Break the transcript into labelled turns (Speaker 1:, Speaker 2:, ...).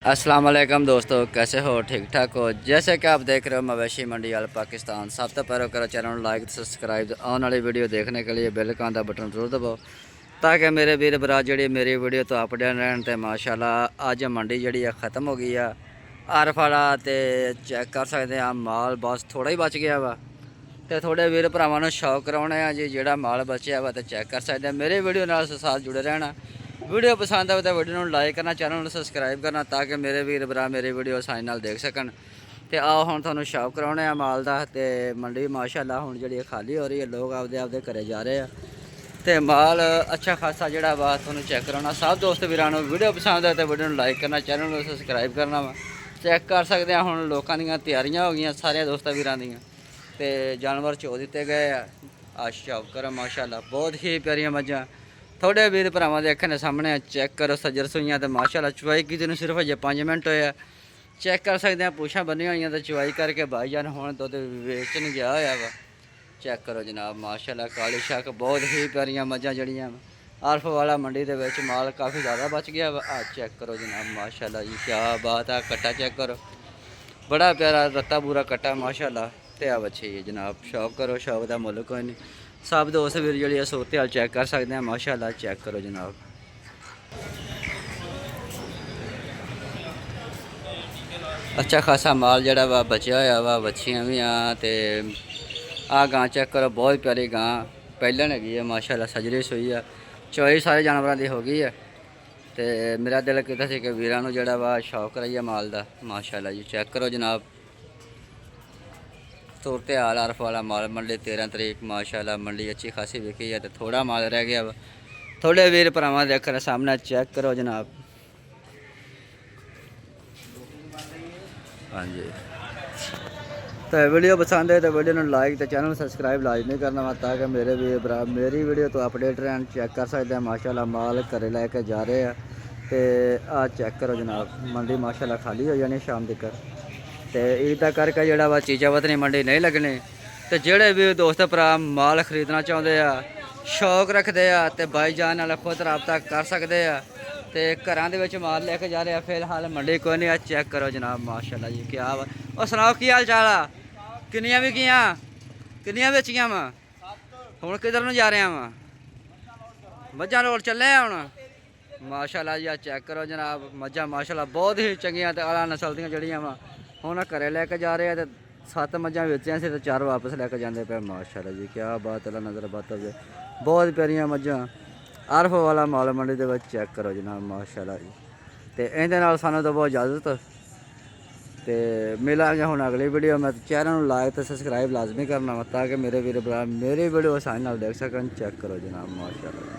Speaker 1: अस्सलाम वालेकुम दोस्तों, कैसे हो? ठीक ठाक हो? जैसे कि आप देख रहे हो मवेशी मंडी वाल पाकिस्तान। सब तो पहले करो चैनल लाइक सब्सक्राइब, आने वाली वीडियो देखने के लिए बेल आइकन का बटन जरूर दबाओ ताकि मेरे वीर भरा जी मेरी वीडियो तो अपडेट रहन। तो माशाल्लाह अज मंडी जी ख़त्म हो गई है आरफ वाला। तो चैक कर सकते हैं माल बस थोड़ा ही बच गया वा। तो थोड़े वीर भरावां शौक कराने जी जोड़ा माल बचया वा। तो चैक कर सकते हैं मेरे वीडियो नाल साथ जुड़े रहना। वीडियो पसंद आए तो वीडियो को लाइक करना, चैनल को सबसक्राइब करना ताकि मेरे वीर भरा मेरी वीडियो आसानी नाल देख सकन। तो आओ हुण तुहानूं शौक कराने माल का। तो मंडी माशाल्लाह हुण जी खाली हो रही है, लोग आपदे आपदे घरे जा रहे हैं। तो माल अच्छा खासा जोड़ा वा तुहानूं चैक कराना। सब दोस्त वीरां नूं वीडियो पसंद आए तो वीडियो को लाइक करना, चैनल को सबसक्राइब करना वा। चैक कर सकते हैं हुण लोकां दीयां तैयारियां हो गई सारे दोस्तां वीरां दीयां। तो जानवर चो दिते गए आ शौक करो माशाल्लाह, बहुत ही प्यारियां मझां। थोड़े वीर भरावां दे अखां दे सामने चैक करो सज्जर सुइयां। तो माशाल्लाह चुवाई की दिन सिर्फ अजे 5 मिनट होए। चैक कर सकते हैं पूछां बनिया हुई तो चुवाई करके भाईजान हुण दुध वेचन गया होया वा। चैक करो जनाब माशाल्लाह काली शक बहुत ही प्यारियां मझां जड़ियां आरफ वाला मंडी दे विच माल काफ़ी ज़्यादा बच गया वा। चैक करो जनाब माशाल्लाह जी क्या बात है। कट्टा चेक करो, बड़ा प्यारा रत्ता पूरा कट्टा माशाल्लाह। ते आ बच्ची है जनाब, शौक करो, शौक का मुल कोई नहीं। सब दोस्त वीर जी सूरत हाल चैक कर सकते हैं माशाल्लाह। चैक करो जनाब अच्छा खासा माल जड़ा वा बचा होया वा। बच्चियां भी तो आ गां चेक करो, बहुत प्यारी गां पहलन हैगी है माशाल्लाह, सजरी सुई है। चोई सारे जानवरों की हो गई है। तो मेरा दिल किता सी कि वीरां नूं जड़ा वा शौक कराइए माल का माशाल्लाह जी। चेक करो जनाब सूरत हाल आरफ वाला माल मंडी 13 तरीक माशाल्लाह मंडी अच्छी खासी बिकी है। तो थोड़ा माल रह गया वा। थोड़े वीर भरावां दे अखां दे सामने चेक करो जनाब। हाँ जी, तो वीडियो पसंद है तो वीडियो को लाइक तो चैनल सब्सक्राइब लाजमी करना वा ताकि मेरे वीर भरा मेरी वीडियो तो अपडेट रहन। चेक कर सकते हैं माशाल्लाह माल घरे लैके जा रहे हैं। तो आ चेक करो जनाब मंडी माशाल्लाह खाली हो जानी शाम तक। तो ईद का करके जोड़ा वा चीज़ा वतनी मंडी नहीं लगनी। तो जोड़े भी दोस्त भरा माल खरीदना चाहते हैं, शौक रखते हैं, तो भाईजान नाल खुद रबता कर सकते हैं। तो घर के माल लैके जा रहे हैं। फिलहाल मंडी कोई नहीं। चेक करो जनाब माशाल्लाह जी क्या वा। और सुनाओ की हाल चाल आ? किनियां विकियां किनियां बेचियां वा? हुण किधर नूं जा रहे वा? मझां रोड चले हुण माशाल्लाह जी। चेक करो जनाब मझां माशाल्लाह बहुत ही चंगियां ते आला नस्ल दियां जड़ियां वा। हुण घरे लैके जा रहे हैं। तो 7 मझां बेचियां सी तो 4 वापस लैके जाते पे माशाल्लाह जी क्या बात है। नज़र बात हो बहुत प्यारियां मझां आरफ वाला माल मंडी दे विच। चेक करो जनाब माशाल्लाह जी। तो इहदे नाल सानूं दवो इजाज़त। तो मिलांगे हुण अगली वीडियो में। चैनल लाइक तो सब्सक्राइब लाजमी करना ताकि मेरे वीर भरा मेरी वीडियो आसानी नाल देख सकन। चेक करो जनाब माशाल्लाह।